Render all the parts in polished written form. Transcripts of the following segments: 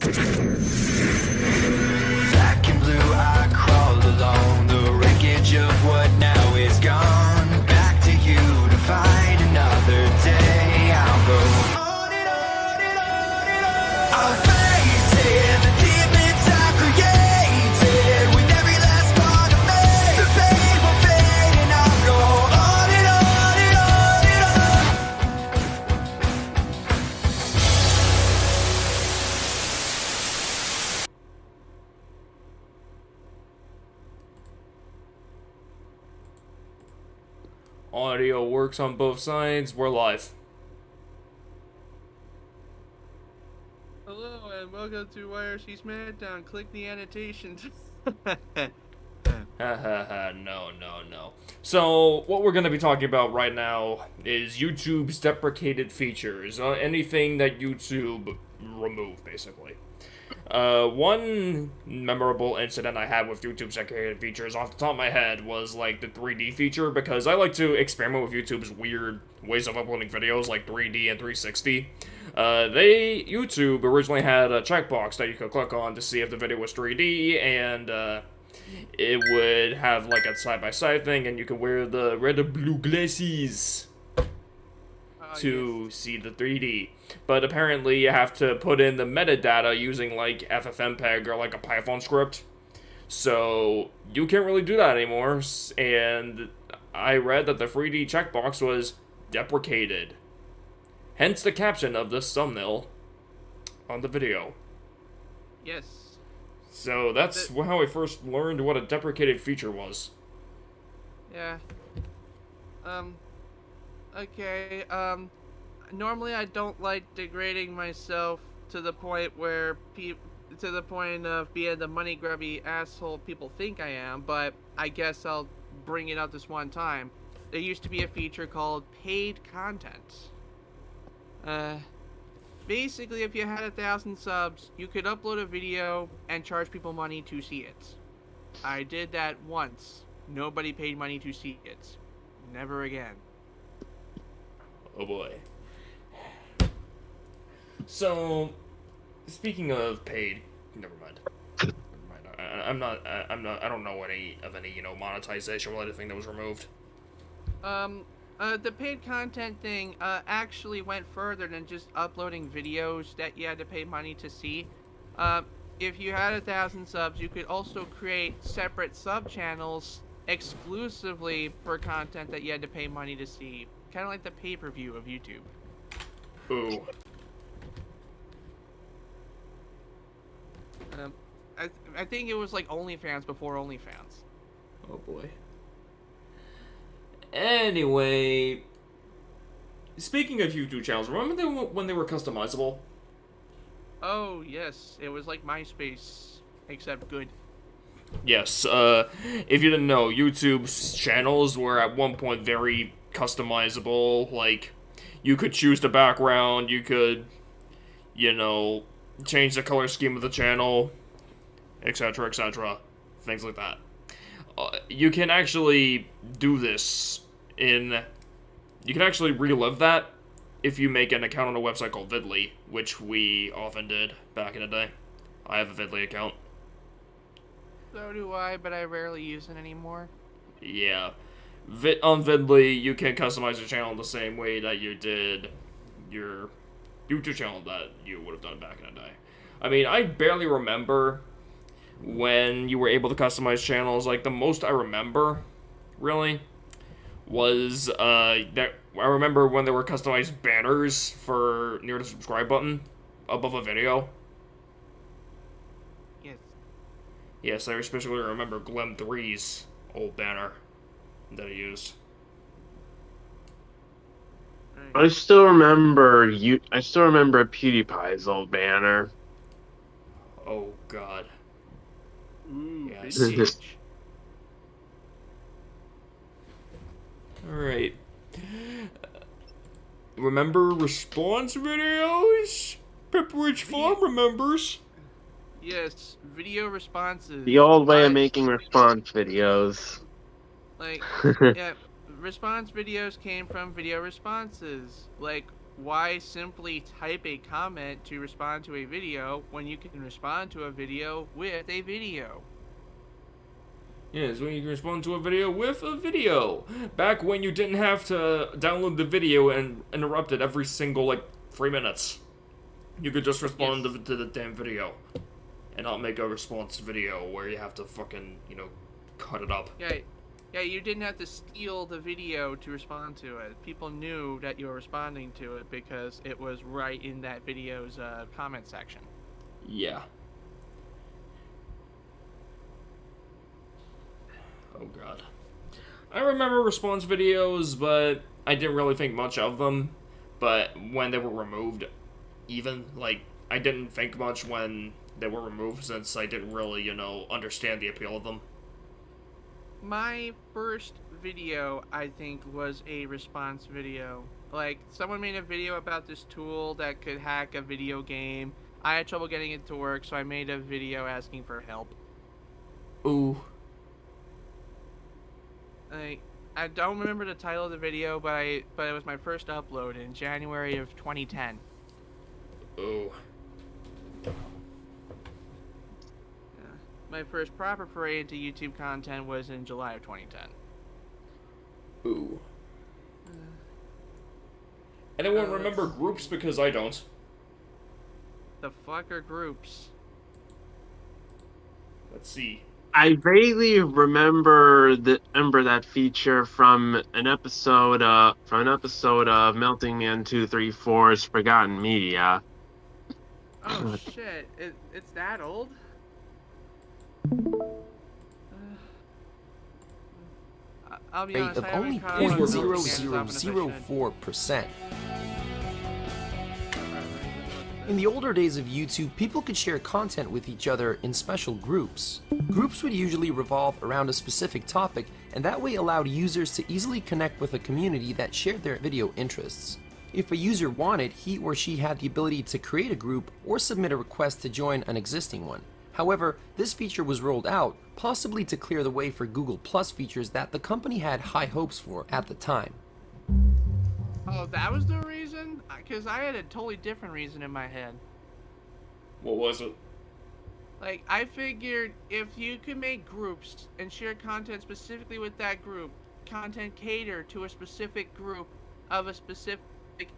Black and blue, I crawled along the wreckage of what now is gone. Back to you to fight another day. I'll go on and on and on and on. I'll face it, the demons I created with every last part of me. The pain will fade and I'll go on and on and on and on. Audio works on both sides. We're live. Hello and welcome to YRC SMACKDOwn. Click the annotations. No. So, what we're going to be talking about right now is YouTube's deprecated features. Anything that YouTube removed, basically. One memorable incident I had with YouTube's deprecated features off the top of my head was, like, the 3D feature, because I like to experiment with YouTube's weird ways of uploading videos, like 3D and 360. YouTube originally had a checkbox that you could click on to see if the video was 3D, and, it would have, like, a side-by-side thing, and you could wear the red or blue glasses to see the 3D. But apparently you have to put in the metadata using, like, FFmpeg or, like, a Python script. So, you can't really do that anymore, and I read that the 3D checkbox was deprecated. Hence the caption of this thumbnail on the video. Yes. So that's how I first learned what a deprecated feature was. Yeah. Okay, normally I don't like degrading myself to the point where to the point of being the money grubby asshole people think I am, but I guess I'll bring it up this one time. There used to be a feature called paid content. Basically, if you had 1,000 subs, you could upload a video and charge people money to see it. I did that once. Nobody paid money to see it. Never again. Oh boy. So, speaking of paid, never mind. I don't know any, monetization related thing that was removed. The paid content thing, actually went further than just uploading videos that you had to pay money to see. If you had 1,000 subs, you could also create separate sub-channels exclusively for content that you had to pay money to see. Kind of like the pay-per-view of YouTube. Ooh. I think it was like OnlyFans before OnlyFans. Oh boy. Anyway, speaking of YouTube channels, remember when they were customizable? Oh, yes. It was like MySpace, except good. Yes, if you didn't know, YouTube's channels were at one point very customizable. Like, you could choose the background, you could, change the color scheme of the channel, etc., etc. Things like that. You can actually do this you can actually relive that if you make an account on a website called Vidly, which we often did back in the day. I have a Vidly account. So do I, but I rarely use it anymore. Yeah. On Vidly, you can customize your channel the same way that you did your YouTube channel that you would have done back in the day. I mean, I barely remember when you were able to customize channels. Like, the most I remember, really, was, that I remember when there were customized banners for near the subscribe button above a video. Yes. Yes, I especially remember Glem 3's old banner that he used. I still remember PewDiePie's old banner. Oh god. Ooh, Yes. Alright. Remember response videos? Pepperidge Farm remembers. Yes, video responses. The old way of making response videos. Like, yeah, response videos came from video responses. Like, why simply type a comment to respond to a video when you can respond to a video with a video? Yeah, so you can respond to a video with a video. Back when you didn't have to download the video and interrupt it every single, like, 3 minutes. You could just respond to the damn video. And not make a response video where you have to fucking, you know, cut it up. Yeah, you didn't have to steal the video to respond to it. People knew that you were responding to it because it was right in that video's comment section. Yeah. Oh god. I remember response videos, but I didn't really think much of them. But when they were removed, even, like, I didn't think much when they were removed since I didn't really, you know, understand the appeal of them. My first video, I think, was a response video. Like, someone made a video about this tool that could hack a video game. I had trouble getting it to work, so I made a video asking for help. Ooh. Like, I don't remember the title of the video, but it was my first upload in January of 2010. Ooh. My first proper foray into YouTube content was in July of 2010. Ooh. Anyone remember groups? Because I don't. The fuck are groups? Let's see. I vaguely remember that feature from an episode of Melting Man 234's Forgotten Media. Oh shit! It's that old? I'll be Rate honest, of I only haven't caught up on those games as often as I should. 0.004%. In the older days of YouTube, people could share content with each other in special groups. Groups would usually revolve around a specific topic, and that way allowed users to easily connect with a community that shared their video interests. If a user wanted, he or she had the ability to create a group or submit a request to join an existing one. However, this feature was rolled out, possibly to clear the way for Google Plus features that the company had high hopes for at the time. Oh, that was the reason? Because I had a totally different reason in my head. What was it? Like, I figured if you could make groups and share content specifically with that group, content cater to a specific group of a specific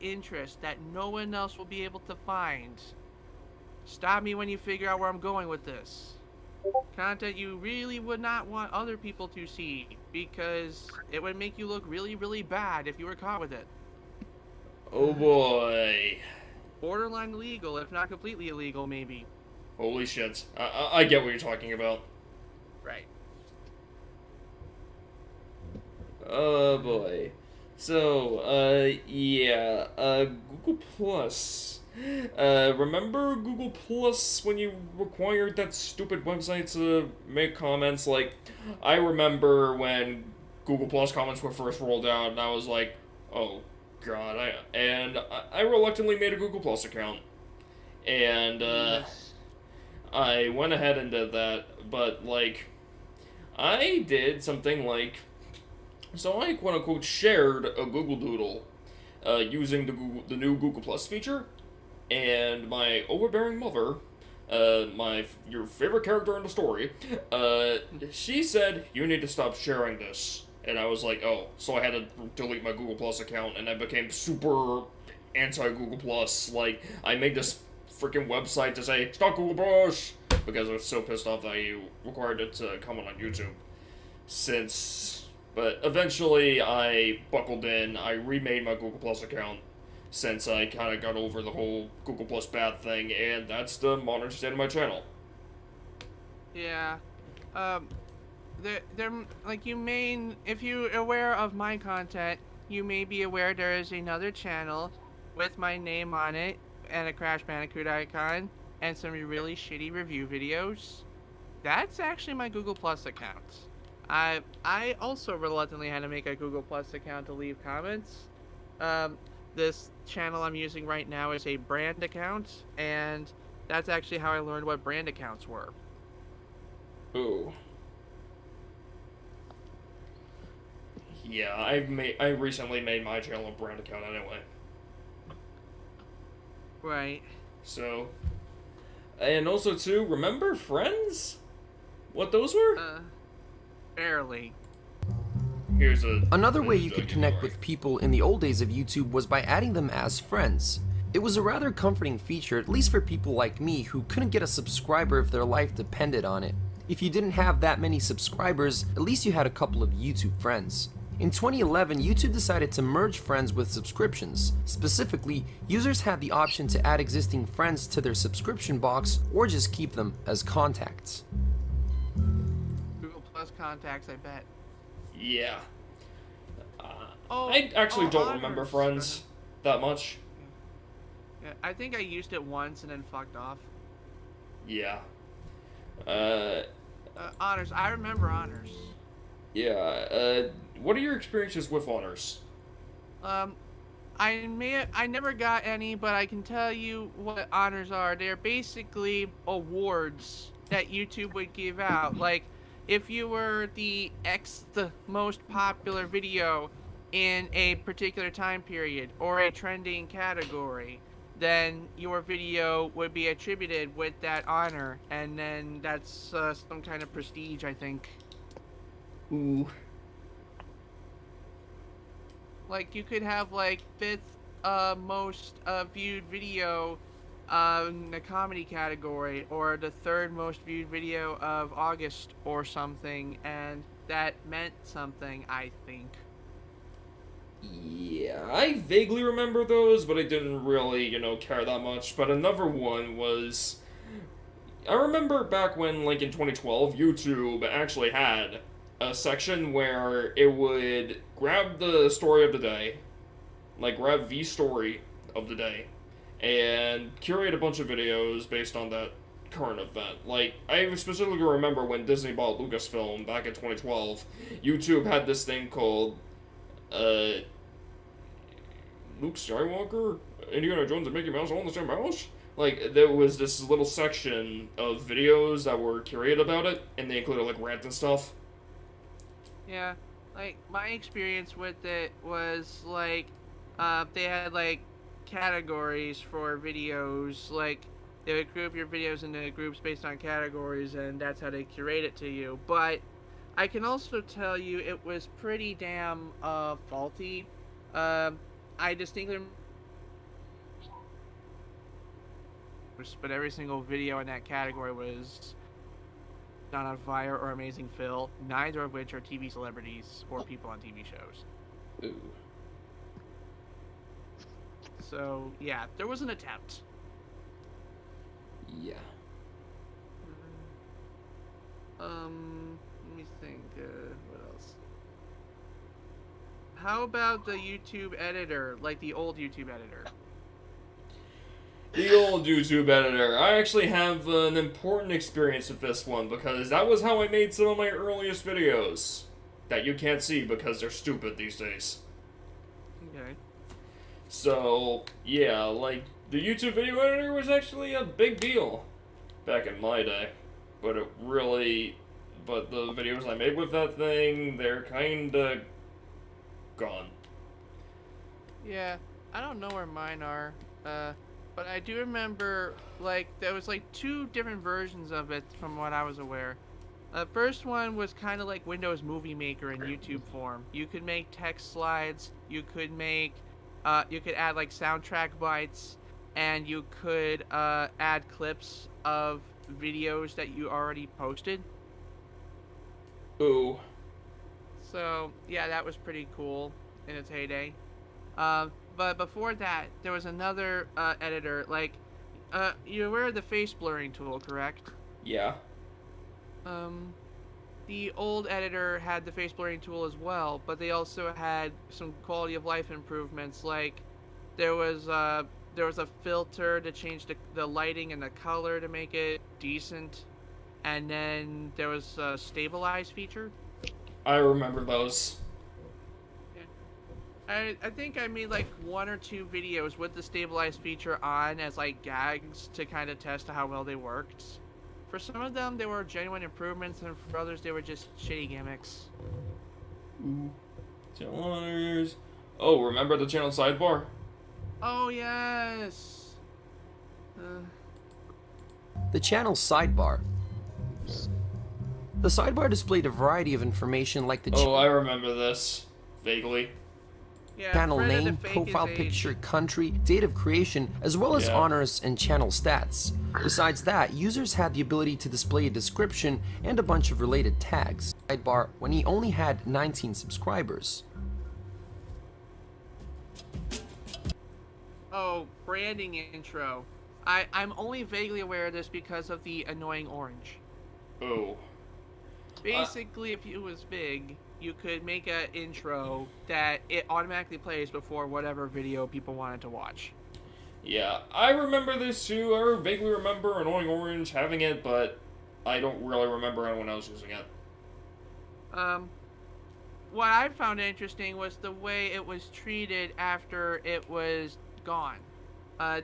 interest that no one else will be able to find. Stop me when you figure out where I'm going with this. Content you really would not want other people to see because it would make you look really, really bad if you were caught with it. Oh boy. Borderline illegal, if not completely illegal, maybe. Holy shit. I get what you're talking about. Right. Oh boy. So, yeah, Google Plus. Remember Google Plus when you required that stupid website to make comments? Like, I remember when Google Plus comments were first rolled out, and I was like, oh god, I reluctantly made a Google Plus account. And, I went ahead and did that, but, like, I did something like, so I quote-unquote shared a Google Doodle, using the new Google Plus feature, and my overbearing mother, your favorite character in the story, she said, you need to stop sharing this. And I was like, oh, so I had to delete my Google Plus account, and I became super anti-Google Plus. Like, I made this freaking website to say, stop Google Plus, because I was so pissed off that you required it to comment on YouTube. But eventually I buckled in, I remade my Google Plus account, since I kind of got over the whole Google Plus bad thing, and that's the modern state of my channel. Yeah. They're like, if you're aware of my content, you may be aware there is another channel with my name on it and a Crash Bandicoot icon and some really shitty review videos. That's actually my Google Plus account. I also reluctantly had to make a Google Plus account to leave comments. This channel I'm using right now is a brand account, and that's actually how I learned what brand accounts were. Ooh. Yeah, I recently made my channel a brand account anyway. Right. So, and also too, remember Friends? What those were? Barely. Here's a Another way you a could connect guitar. with people in the old days of YouTube was by adding them as friends. It was a rather comforting feature, at least for people like me who couldn't get a subscriber if their life depended on it. If you didn't have that many subscribers, at least you had a couple of YouTube friends. In 2011, YouTube decided to merge friends with subscriptions. Specifically, users had the option to add existing friends to their subscription box or just keep them as contacts. Google Plus contacts, I bet. Yeah. Oh, I actually don't Honors. remember Friends that much. Yeah, I think I used it once and then fucked off. Yeah. Honors. I remember Honors. Yeah. What are your experiences with Honors? I never got any, but I can tell you what honors are. They're basically awards that YouTube would give out. Like, if you were the most popular video in a particular time period or a trending category, then your video would be attributed with that honor, and then that's some kind of prestige, I think. Ooh. Like, you could have, like, 5th most viewed video in the comedy category, or the 3rd most viewed video of August or something, and that meant something, I think. Yeah, I vaguely remember those, but I didn't really, care that much. But another one was... I remember back when, like, in 2012, YouTube actually had a section where it would grab the story of the day, like grab the story of the day, and curate a bunch of videos based on that current event. Like, I specifically remember when Disney bought Lucasfilm back in 2012, YouTube had this thing called, Luke Skywalker, Indiana Jones and Mickey Mouse all in the same house? Like, there was this little section of videos that were curated about it, and they included, like, rants and stuff. Yeah, like, my experience with it was, like, they had, like, categories for videos. Like, they would group your videos into groups based on categories, and that's how they curate it to you. But I can also tell you it was pretty damn faulty. I distinctly remember, but every single video in that category was Not on Fire or Amazing Phil, neither of which are TV celebrities or people on TV shows. Ooh. So, yeah, there was an attempt. Yeah. Let me think, what else? How about the YouTube editor, like the old YouTube editor? The old YouTube editor. I actually have an important experience with this one because that was how I made some of my earliest videos that you can't see because they're stupid these days. Okay. So, yeah, like, the YouTube video editor was actually a big deal back in my day. But the videos I made with that thing, they're kinda gone. Yeah, I don't know where mine are, but I do remember, like, there was, like, 2 different versions of it from what I was aware. The first one was kind of like Windows Movie Maker in YouTube form. You could make text slides, you could add, like, soundtrack bites, and you could add clips of videos that you already posted. Ooh. So, yeah, that was pretty cool in its heyday. But before that, there was another editor, like, you're aware of the face blurring tool, correct? Yeah. The old editor had the face blurring tool as well, but they also had some quality of life improvements, like, there was a filter to change the lighting and the color to make it decent, and then there was a stabilize feature. I remember those. I think I made like 1 or 2 videos with the stabilize feature on as like gags to kind of test how well they worked. For some of them, they were genuine improvements, and for others, they were just shitty gimmicks. Ooh. Channel honors. Oh, remember the channel sidebar? Oh yes. The channel sidebar. The sidebar displayed a variety of information like the Oh, I remember this. Vaguely. Yeah, channel Fred had to name, fake profile his age. picture, country, date of creation, as well as Yeah. honors and channel stats. Besides that, users had the ability to display a description and a bunch of related tags. Sidebar when he only had 19 subscribers. Oh, branding intro. I'm only vaguely aware of this because of the annoying orange. Oh. Basically, if it was big, you could make an intro that it automatically plays before whatever video people wanted to watch. Yeah, I remember this too. I vaguely remember Annoying Orange having it, but I don't really remember anyone else using it. What I found interesting was the way it was treated after it was gone.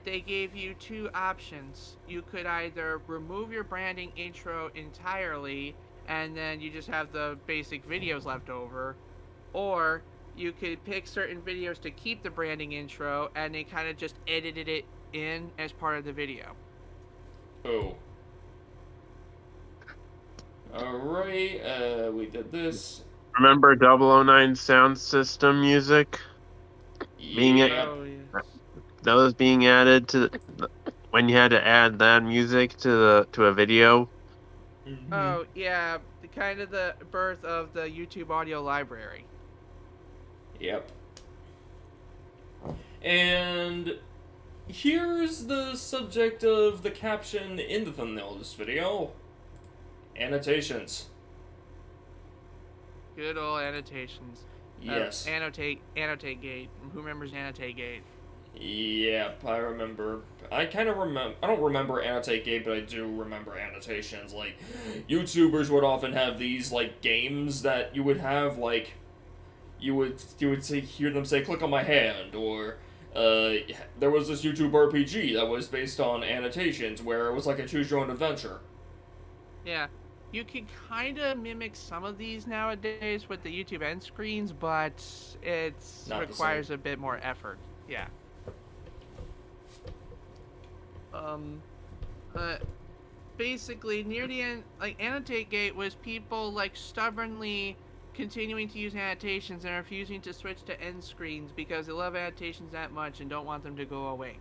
They gave you two options. You could either remove your branding intro entirely, and then you just have the basic videos left over, or you could pick certain videos to keep the branding intro, and they kind of just edited it in as part of the video. Oh. Alright, we did this. Remember 009 sound system music? Being it- Yeah. Oh, yeah. That was being added to when you had to add that music to a video. Mhm. Oh, yeah, kind of the birth of the YouTube audio library. Yep. And here's the subject of the caption in the thumbnail of this video. Annotations. Good old annotations. Yes. Annotate gate. Who remembers annotate gate? Yep, I remember. I kind of remember. I don't remember Annotate Gate, but I do remember annotations. Like, YouTubers would often have these like games that you would have like, you would say, hear them say, "Click on my hand," or there was this YouTube RPG that was based on annotations where it was like a choose your own adventure. Yeah. You can kind of mimic some of these nowadays with the YouTube end screens, but it Not the requires a bit more effort. Yeah. Basically, near the end, like, Annotate Gate was people, like, stubbornly continuing to use annotations and refusing to switch to end screens because they love annotations that much and don't want them to go away.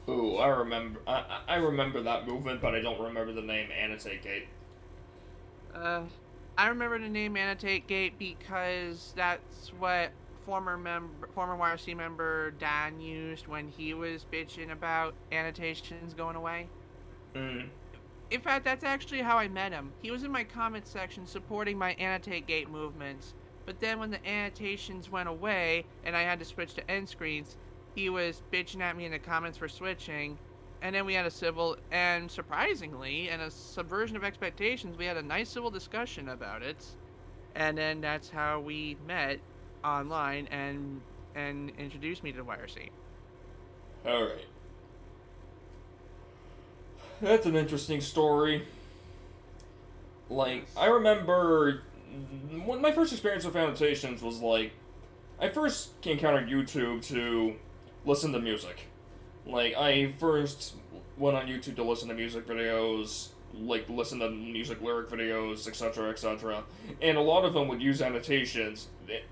Ooh, I remember. I remember that movement, but I don't remember the name Annotate Gate. I remember the name Annotate Gate because that's what former YRC member Dan used when he was bitching about annotations going away. Mm. In fact, that's actually how I met him. He was in my comment section supporting my Annotate Gate movements, but then when the annotations went away and I had to switch to end screens, he was bitching at me in the comments for switching, and then we had a civil, and surprisingly, and a subversion of expectations, we had a nice civil discussion about it, and then that's how we met online and introduced me to the YRC. Alright. That's an interesting story. Like, I remember when my first experience with annotations was like, I first encountered YouTube to listen to music. Like, I first went on YouTube to listen to music videos, like, listen to music lyric videos, etc., etc. And a lot of them would use annotations,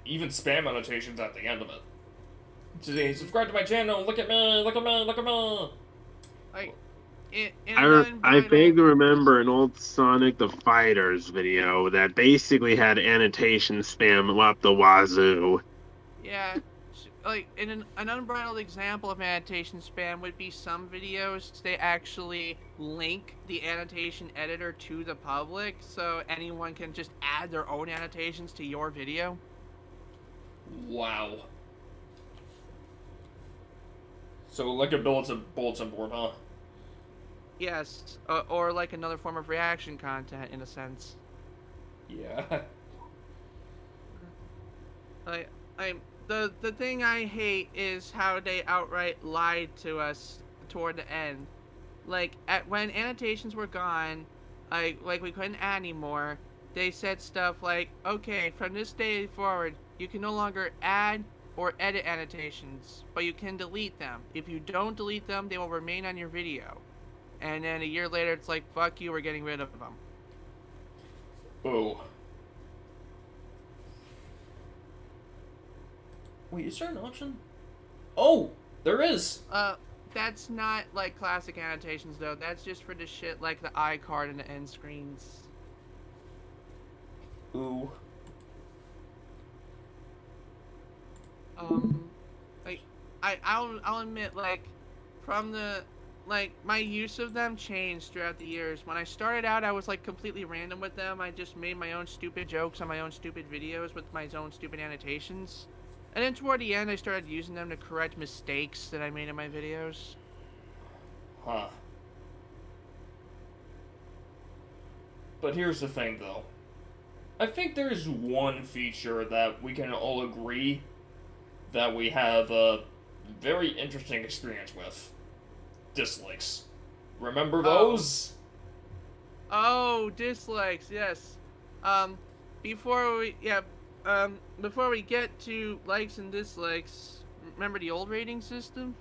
even spam annotations at the end of it. To say, subscribe to my channel, look at me, look at me, look at me! Like, I vaguely remember an old Sonic the Fighters video that basically had annotation spam up the wazoo. Yeah, like, an unbridled example of annotation spam would be some videos, they actually link the annotation editor to the public, so anyone can just add their own annotations to your video. Wow. So, like a bulletin board, huh? Yes, or like another form of reaction content, in a sense. Yeah. The thing I hate is how they outright lied to us toward the end. Like, when annotations were gone, like we couldn't add anymore, they said stuff like, okay, from this day forward, you can no longer add, or edit annotations, but you can delete them. If you don't delete them, they will remain on your video. And then a year later, it's like, fuck you, we're getting rid of them. Oh. Wait, is there an option? Oh, there is. That's not like classic annotations though. That's just for the shit like the iCard and the end screens. Ooh. Like, I'll admit, like, from the, like, my use of them changed throughout the years. When I started out, I was, like, completely random with them. I just made my own stupid jokes on my own stupid videos with my own stupid annotations. And then toward the end, I started using them to correct mistakes that I made in my videos. Huh. But here's the thing, though. I think there's one feature that we can all agree that we have a very interesting experience with. Dislikes. Remember those? Oh, dislikes, yes. Before we get to likes and dislikes, remember the old rating system?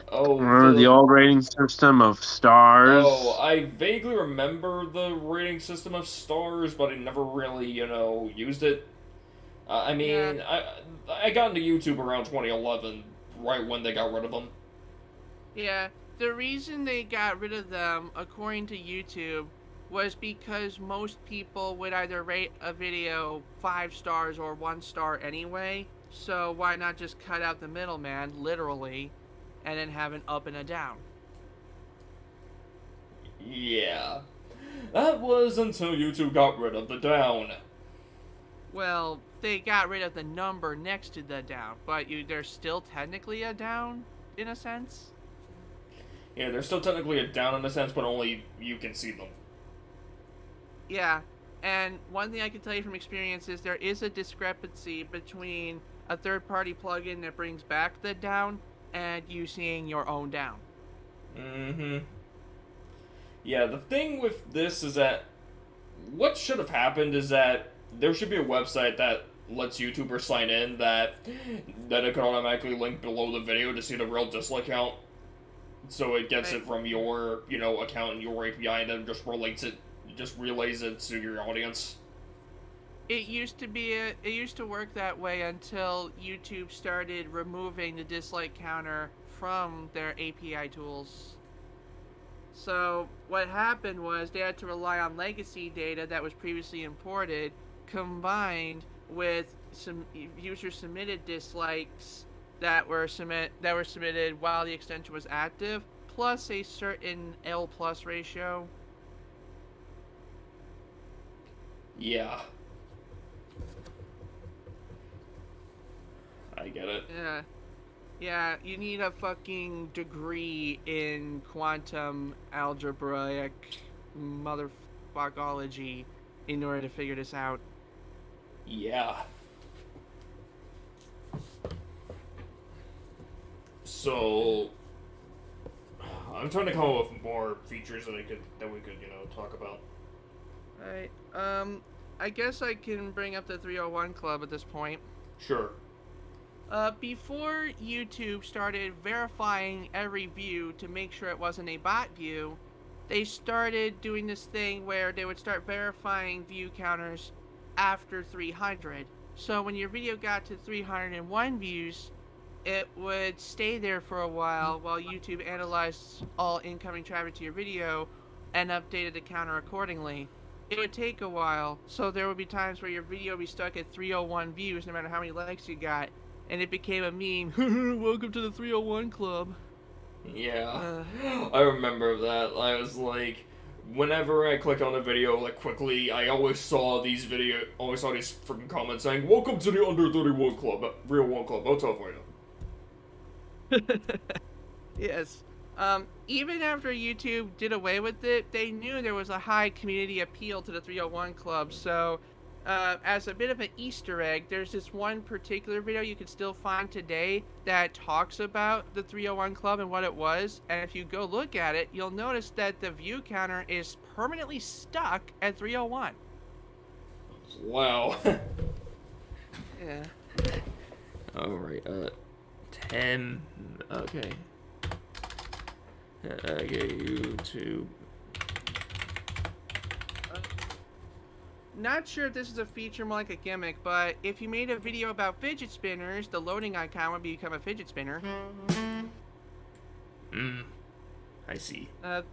Oh, Remember the old rating system of stars? Oh, I vaguely remember the rating system of stars, but I never really, used it. I mean, Yeah. I got into YouTube around 2011, right when they got rid of them. Yeah, the reason they got rid of them, according to YouTube, was because most people would either rate a video 5 stars or 1 star anyway, so why not just cut out the middleman, literally, and then have an up and a down? Yeah. That was until YouTube got rid of the down. Well, they got rid of the number next to the down, but there's still technically a down, in a sense. Yeah, there's still technically a down in a sense, but only you can see them. Yeah, and one thing I can tell you from experience is there is a discrepancy between a third-party plugin that brings back the down and you seeing your own down. Mm-hmm. Yeah, the thing with this is that what should have happened is that there should be a website that lets YouTubers sign in that it could automatically link below the video to see the real dislike count. So it gets it from your, account and your API and then just relays it to your audience. It used to work that way until YouTube started removing the dislike counter from their API tools. So what happened was they had to rely on legacy data that was previously imported, combined with some user submitted dislikes that were submitted while the extension was active, plus a certain L+ ratio. Yeah. I get it. Yeah, you need a fucking degree in quantum algebraic motherfuckology in order to figure this out. Yeah. So I'm trying to come up with more features that we could talk about. Alright, I guess I can bring up the 301 Club at this point. Sure. Before YouTube started verifying every view to make sure it wasn't a bot view, they started doing this thing where they would start verifying view counters after 300. So when your video got to 301 views, it would stay there for a while YouTube analyzed all incoming traffic to your video and updated the counter accordingly. It would take a while, so there would be times where your video would be stuck at 301 views no matter how many likes you got, and it became a meme. Welcome to the 301 Club. Yeah. I remember that. I was like, whenever I clicked on a video, like, quickly, I always saw these freaking comments saying, welcome to the Under 31 Club, Real 1 Club, I'll tell for you. Yes. Even after YouTube did away with it, they knew there was a high community appeal to the 301 Club, so as a bit of an Easter egg, there's this one particular video you can still find today that talks about the 301 Club and what it was, and if you go look at it, you'll notice that the view counter is permanently stuck at 301. Wow. Yeah. Alright, 10. Okay. Okay, YouTube. Not sure if this is a feature, more like a gimmick, but if you made a video about fidget spinners, the loading icon would become a fidget spinner. I see. Yeah,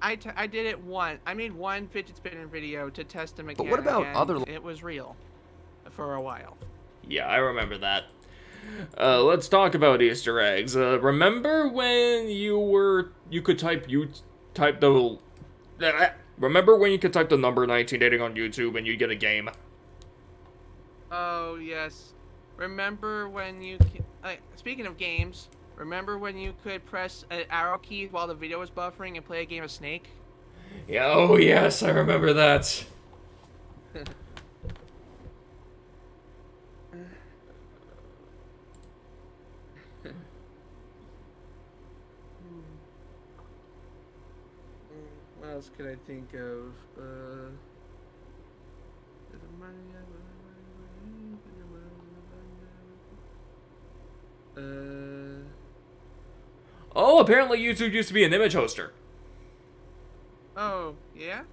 I did it once. I made one fidget spinner video to test them again. But what about and other... It was real for a while. Yeah, I remember that. Let's talk about Easter eggs. Remember when you could type remember when you could type the number 1980 on YouTube and you'd get a game? Oh, yes. Remember when you... speaking of games, remember when you could press an arrow key while the video was buffering and play a game of Snake? Yeah, oh yes, I remember that. What else could I think of? Oh, apparently YouTube used to be an image hoster. Oh, yeah?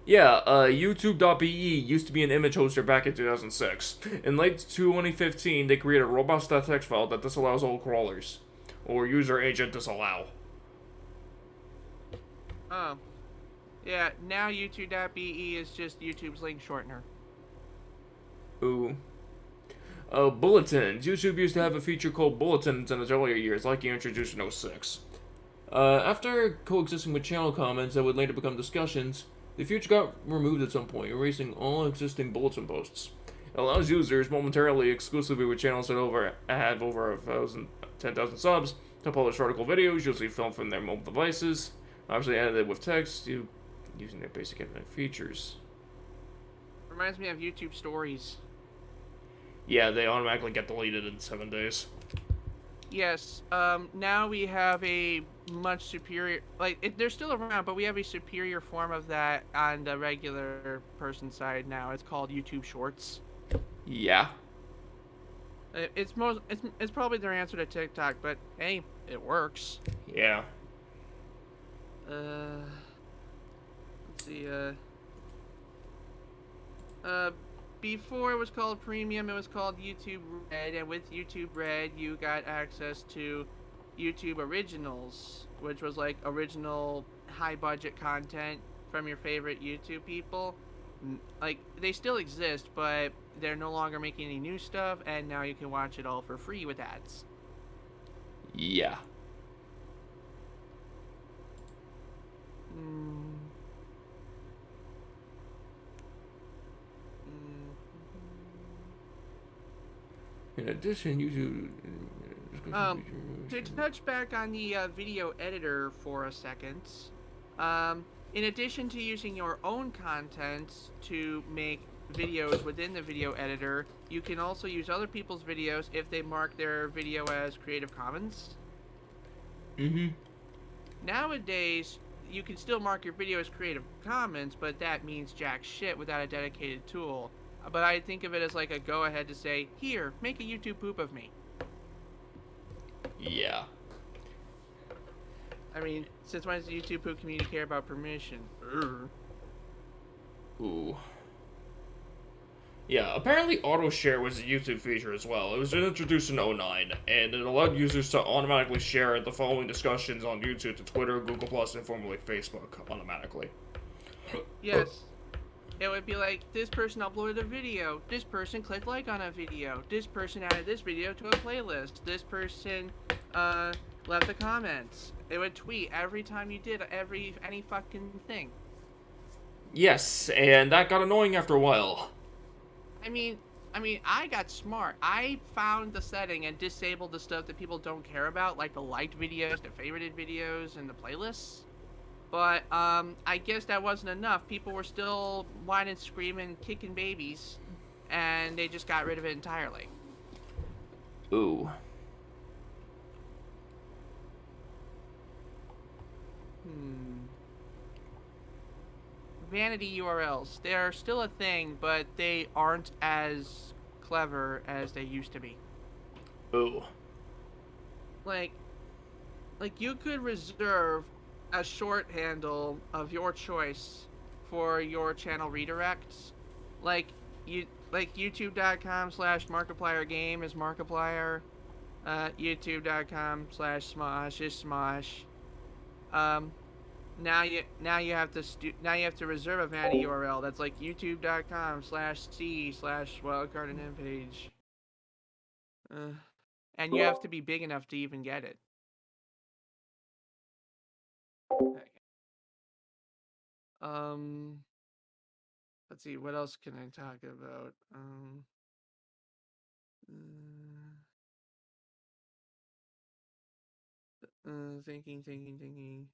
Yeah, YouTube.be used to be an image hoster back in 2006. In late 2015, they created a robust text file that disallows all crawlers, or user agent disallow. Oh. Yeah, now YouTube.be is just YouTube's link shortener. Ooh. Bulletins. YouTube used to have a feature called Bulletins in its earlier years, like you introduced in 06. After coexisting with channel comments that would later become discussions, the feature got removed at some point, erasing all existing bulletin posts. It allows users, momentarily exclusively with channels that have over 10,000 subs, to publish vertical videos, usually filmed from their mobile devices, obviously edited with text, using their basic internet features. Reminds me of YouTube stories. Yeah, they automatically get deleted in 7 days. Yes, now we have a much superior, they're still around, but we have a superior form of that on the regular person side now. It's called YouTube Shorts. Yeah. It's probably their answer to TikTok, but hey, it works. Yeah. Let's see, before it was called Premium, it was called YouTube Red, and with YouTube Red, you got access to YouTube Originals, which was like original high-budget content from your favorite YouTube people. Like, they still exist, but they're no longer making any new stuff, and now you can watch it all for free with ads. Yeah. In addition, YouTube... To touch back on the video editor for a second, in addition to using your own content to make videos within the video editor, you can also use other people's videos if they mark their video as Creative Commons. Nowadays, you can still mark your video as Creative Commons, but that means jack shit without a dedicated tool. But I think of it as like a go-ahead to say, here, make a YouTube poop of me. Yeah. I mean, since when does the YouTube poop community care about permission? Ooh. Yeah, apparently auto share was a YouTube feature as well. It was introduced in 09, and it allowed users to automatically share the following discussions on YouTube to Twitter, Google+, and formerly Facebook automatically. Yes. It would be like, this person uploaded a video, this person clicked like on a video, this person added this video to a playlist, this person left the comments. It would tweet every time you did any fucking thing. Yes, and that got annoying after a while. I mean, I got smart. I found the setting and disabled the stuff that people don't care about, like the liked videos, the favorited videos, and the playlists. But, I guess that wasn't enough. People were still whining, screaming, kicking babies, and they just got rid of it entirely. Ooh. Vanity URLs. They are still a thing, but they aren't as clever as they used to be. Ooh. Like you could reserve a short handle of your choice for your channel redirects. Like youtube.com/MarkiplierGame is Markiplier. youtube.com/Smosh is Smosh. Now you have to reserve a vanity URL that's like youtube.com/C/wildcard and page. And you have to be big enough to even get it. Okay. Let's see, what else can I talk about? Thinking.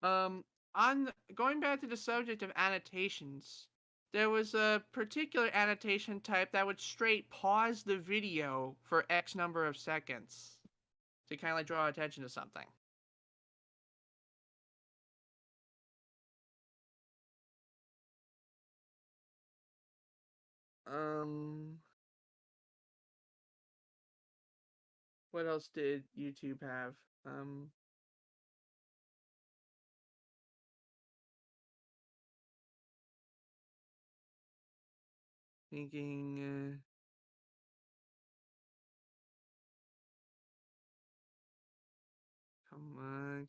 On going back to the subject of annotations, there was a particular annotation type that would straight pause the video for X number of seconds to kind of like draw attention to something. What else did YouTube have? Thinking, come on.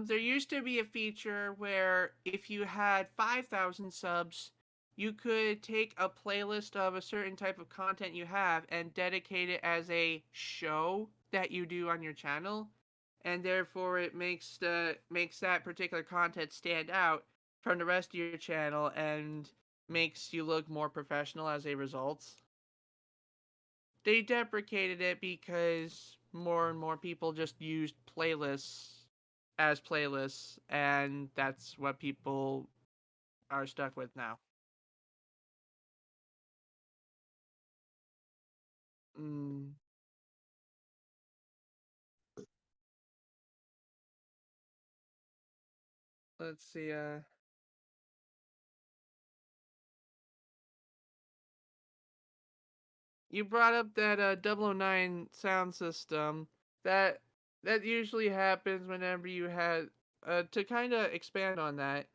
There used to be a feature where if you had 5,000 subs, you could take a playlist of a certain type of content you have and dedicate it as a show that you do on your channel, and therefore it makes that particular content stand out from the rest of your channel and makes you look more professional as a result. They deprecated it because more and more people just used playlists as playlists, and that's what people are stuck with now. Let's see, you brought up that 009 sound system. That usually happens whenever you had to kind of expand on that.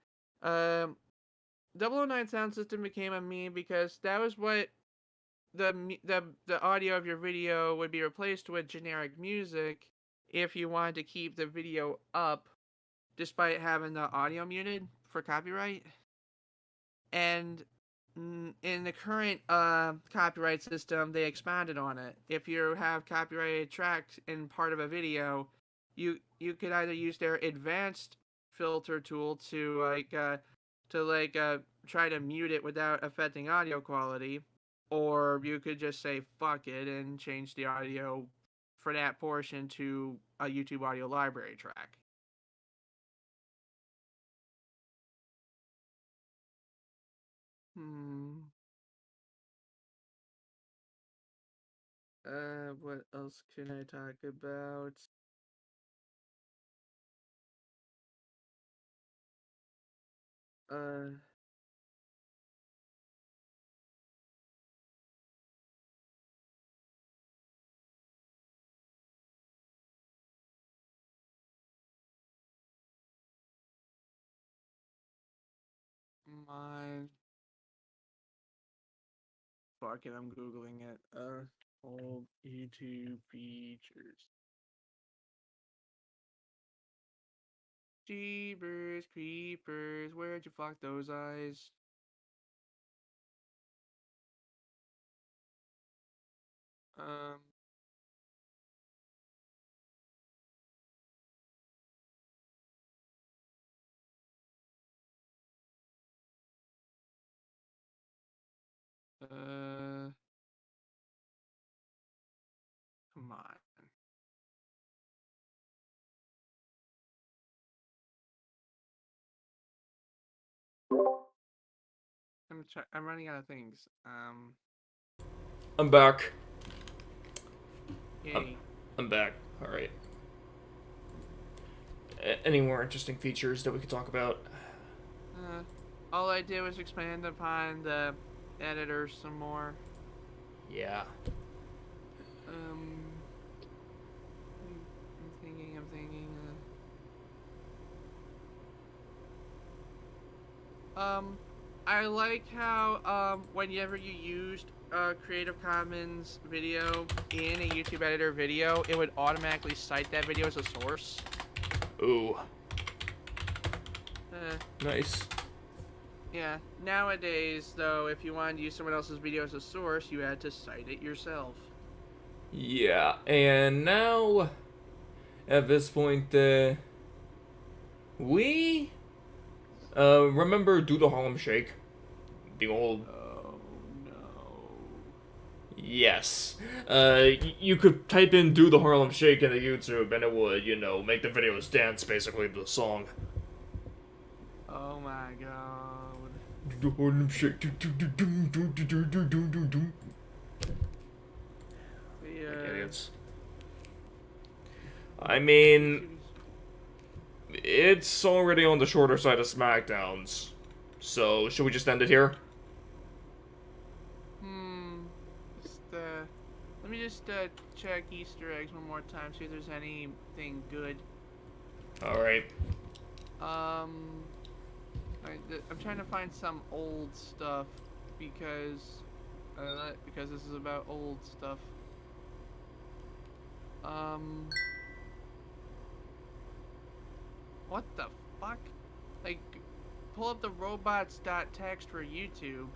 009 sound system became a meme because that was what the audio of your video would be replaced with generic music if you wanted to keep the video up despite having the audio muted for copyright. And in the current copyright system, they expanded on it. If you have copyrighted tracks in part of a video, you could either use their advanced filter tool to try to mute it without affecting audio quality, or you could just say fuck it and change the audio for that portion to a YouTube audio library track. What else can I talk about? My fuck it, I'm googling it. Old YouTube features. Jeepers creepers, where'd you fuck those eyes? Um. Come on. I'm running out of things. I'm back. Yay. I'm back. All right. Any more interesting features that we could talk about? All I did was expand upon the editor some more. Yeah. I'm thinking. I like how whenever you used Creative Commons video in a YouTube editor video, it would automatically cite that video as a source. Ooh. Nice. Yeah. Nowadays, though, if you wanted to use someone else's video as a source, you had to cite it yourself. Yeah, and now, at this point, we remember Do the Harlem Shake? The old... Oh, no. Yes. You could type in Do the Harlem Shake into YouTube and it would, you know, make the videos dance, basically, to the song. Oh my god. Do the Harlem Shake. Idiots. I mean, it's already on the shorter side of SmackDowns. So, should we just end it here? Let me just check Easter eggs one more time, see if there's anything good. Alright. I'm trying to find some old stuff because this is about old stuff. What the fuck? Like, pull up the robots.txt for YouTube,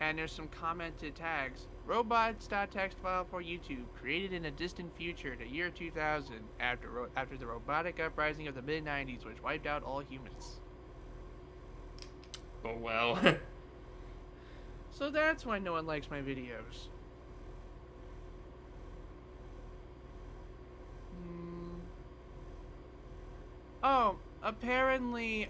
and there's some commented tags. Robots.txt file for YouTube, created in a distant future, the year 2000, after the robotic uprising of the mid-90s, which wiped out all humans. Oh well. So that's why no one likes my videos. Oh, apparently,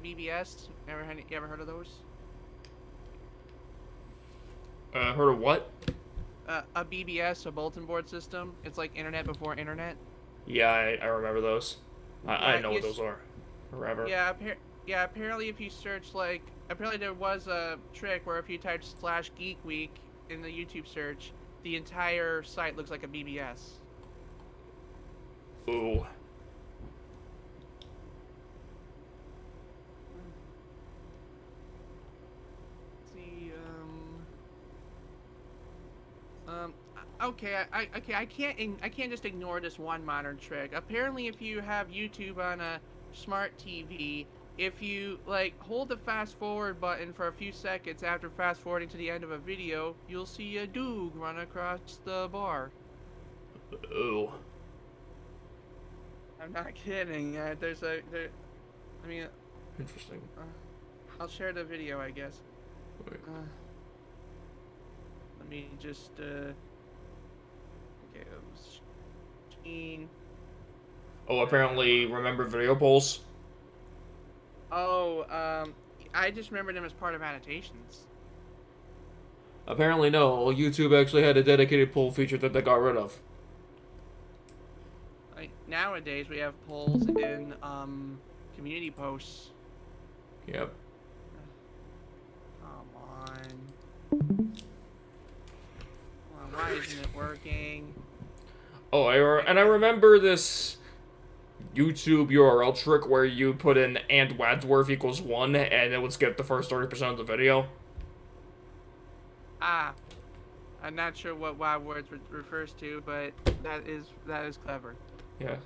BBS, you ever heard of those? Heard of what? A BBS, a bulletin board system. It's like internet before internet. Yeah, I remember those. I know what yes. those are. Forever. Yeah, apparently if you search, like, apparently there was a trick where if you type /GeekWeek in the YouTube search, the entire site looks like a BBS. Ooh. Okay, I can't just ignore this one modern trick. Apparently, if you have YouTube on a smart TV, if you like hold the fast forward button for a few seconds after fast forwarding to the end of a video, you'll see a Doog run across the bar. Ooh. I'm not kidding. I mean, Interesting. I'll share the video, I guess. Wait. Let me just okay, screen. Oh, apparently remember video polls? Oh, I just remember them as part of annotations. Apparently no. YouTube actually had a dedicated poll feature that they got rid of. Like nowadays, we have polls in community posts. Yep. Come on. Why isn't it working? Oh, I remember this YouTube URL trick where you put in and Wadsworth equals 1 and it would skip the first 30% of the video. Ah, I'm not sure what wild words refers to, but that is clever. Yeah.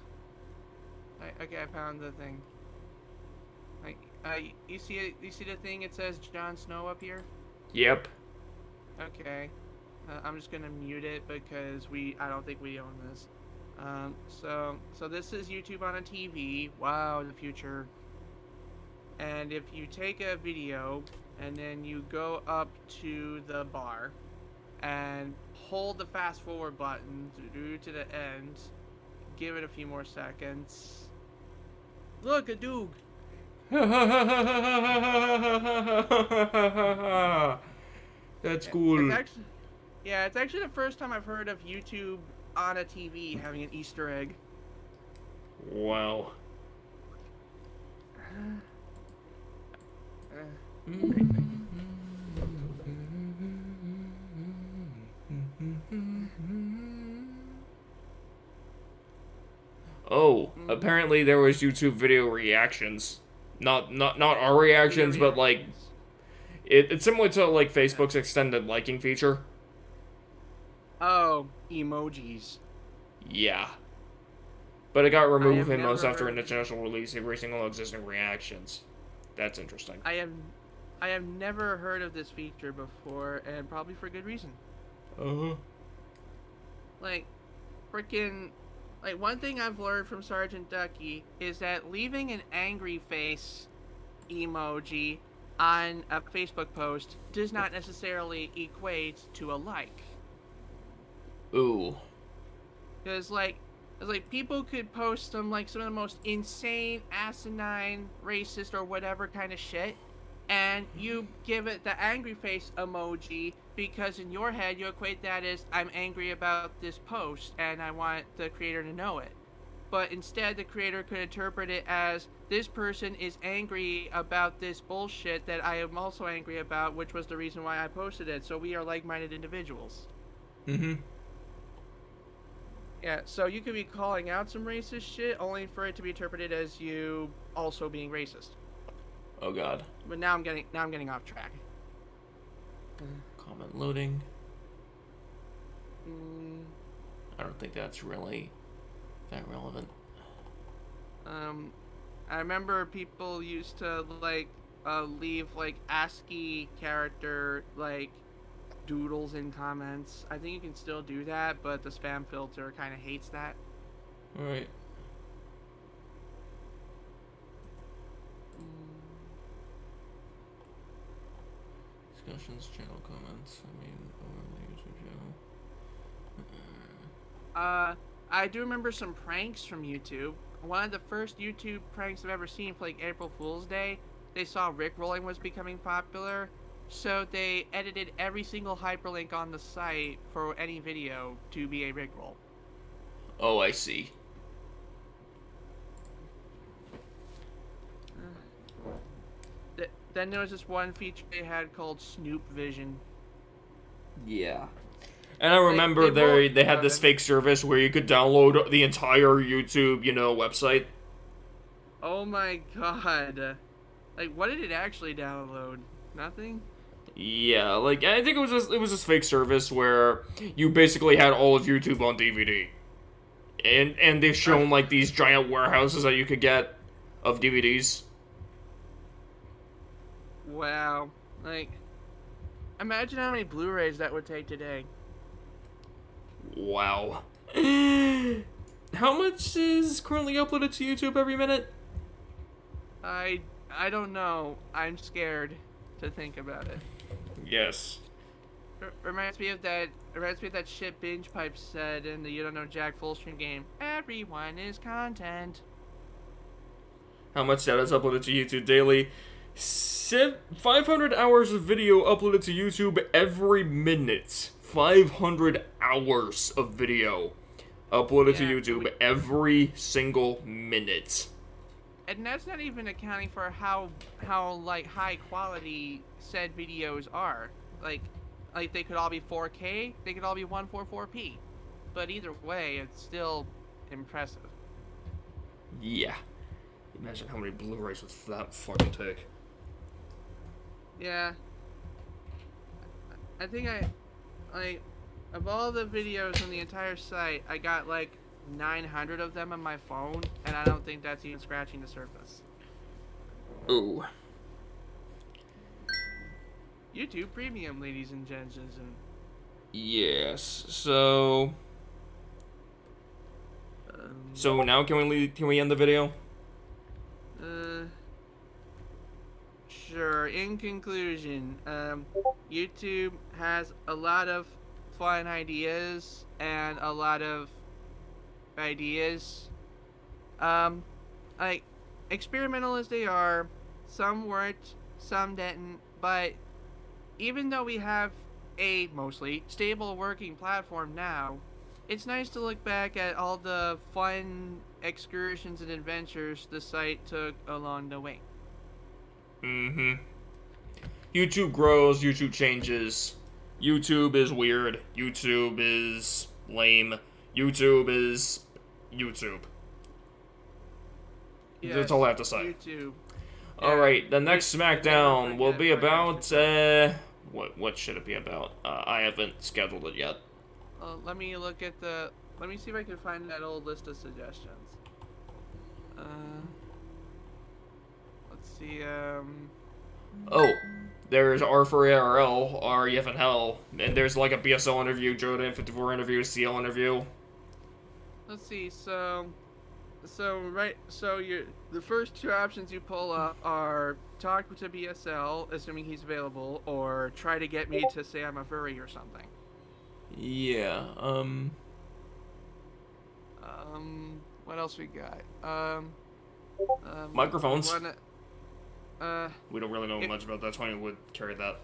Okay, I found the thing. You see it? You see the thing? It says Jon Snow up here. Yep. Okay. I'm just gonna mute it because I don't think we own this. So this is YouTube on a TV. Wow, the future. And if you take a video and then you go up to the bar and hold the fast forward button to the end, give it a few more seconds, Look, a Doog. That's It's cool. actually, yeah, it's actually the first time I've heard of YouTube on a TV having an Easter egg. Wow. Oh, apparently there was YouTube video reactions. Not our reactions, but like it's similar to like Facebook's extended liking feature. Oh, emojis. Yeah. But it got removed have in months never after heard- initial release, erasing all existing reactions. That's interesting. I have never heard of this feature before, and probably for good reason. Uh-huh. Like, freaking, like, one thing I've learned from Sergeant Ducky is that leaving an angry face emoji on a Facebook post does not necessarily equate to a like. Ooh. Because, like, people could post some of the most insane, asinine, racist, or whatever kind of shit, and you give it the angry face emoji because in your head you equate that as, I'm angry about this post and I want the creator to know it. But instead the creator could interpret it as, this person is angry about this bullshit that I am also angry about, which was the reason why I posted it, so we are like-minded individuals. Mm-hmm. Yeah, so you could be calling out some racist shit only for it to be interpreted as you also being racist. Oh god. But now I'm getting off track. Comment loading. Mm, I don't think that's really that relevant. I remember people used to leave ASCII character doodles in comments. I think you can still do that, but the spam filter kind of hates that. Alright. Discussions, channel comments. I do remember some pranks from YouTube. One of the first YouTube pranks I've ever seen for April Fool's Day, they saw Rickrolling was becoming popular, so they edited every single hyperlink on the site for any video to be a Rickroll. Oh, I see. Then there was this one feature they had called Snoop Vision. Yeah. And I remember they had this fake service where you could download the entire YouTube, website. Oh my god. What did it actually download? Nothing? Yeah, I think it was this fake service where you basically had all of YouTube on DVD. And they've shown these giant warehouses that you could get of DVDs. Wow. Imagine how many Blu-rays that would take today. Wow. How much is currently uploaded to YouTube every minute? I don't know. I'm scared to think about it. Yes. Reminds me of that shit Binge Pipe said in the You Don't Know Jack full stream game. Everyone is content. How much data is uploaded to YouTube daily? 500 hours of video uploaded to YouTube every minute. 500 hours of video uploaded to YouTube every single minute. And that's not even accounting for how high quality said videos are. They could all be 4K, they could all be 144p. But either way, it's still impressive. Yeah. Imagine how many Blu-rays would that fucking take. Yeah. I think of all the videos on the entire site, I got 900 of them on my phone, and I don't think that's even scratching the surface. Ooh. YouTube Premium, ladies and gentlemen. Yes. So now can we end the video? Sure. In conclusion, YouTube has a lot of fun ideas and a lot of ideas. experimental as they are, some worked, some didn't, but even though we have a mostly stable working platform now, it's nice to look back at all the fun excursions and adventures the site took along the way. Mm-hmm. YouTube grows, YouTube changes. YouTube is weird. YouTube is lame. YouTube is YouTube. That's all I have to say. YouTube. Alright, the next SmackDown never will forget be what about, what should it be about? I haven't scheduled it yet. Let me look at the. Let me see if I can find that old list of suggestions. Let's see. Oh, there's R for ARL, REF and Hell, and there's like a BSL interview, Jordan 54 interview, CL interview. Let's see. So the first two options you pull up are talk to BSL, assuming he's available, or try to get me to say I'm a furry or something. Yeah. What else we got? Microphones. We don't really know much about that. 20 would carry that.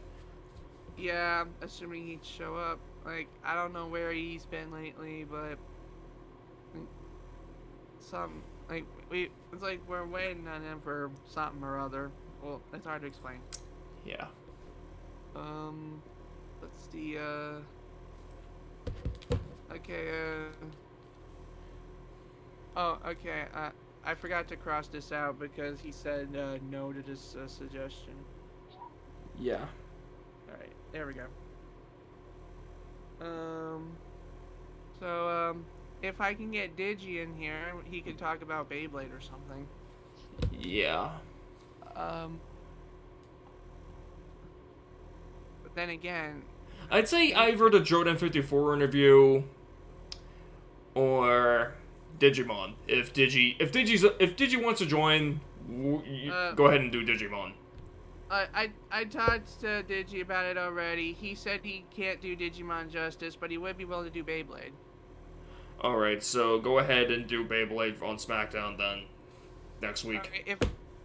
Yeah, assuming he'd show up. Like, I don't know where he's been lately, but it's like we're waiting on him for something or other. Well, it's hard to explain. Yeah. Let's see, okay, oh, okay, I forgot to cross this out because he said, no to this, suggestion. Yeah. Alright, there we go. So, if I can get Digi in here, he could talk about Beyblade or something. Yeah. But then again, I'd say either the Jordan 54 interview or Digimon. If Digi wants to join, go ahead and do Digimon. I talked to Digi about it already. He said he can't do Digimon justice, but he would be willing to do Beyblade. Alright, so go ahead and do Beyblade on SmackDown then. Next week.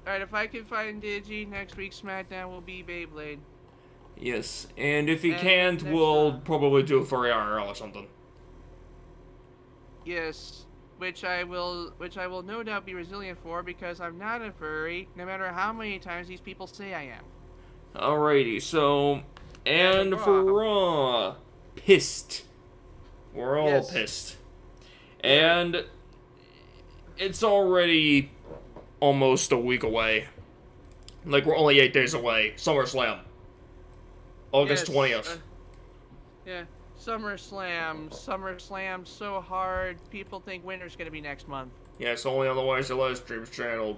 Alright, if I can find Digi, next week's SmackDown will be Beyblade. Yes, and if he can't, we'll probably do it for ARL or something. Yes, which I will no doubt be resilient for because I'm not a furry, no matter how many times these people say I am. Alrighty, so, and for Raw, pissed. We're all pissed. And it's already almost a week away. Like, we're only 8 days away. SummerSlam. August 20th. Yeah. SummerSlam so hard, people think winter's gonna be next month. Yeah, it's only on the YRC Streams channel.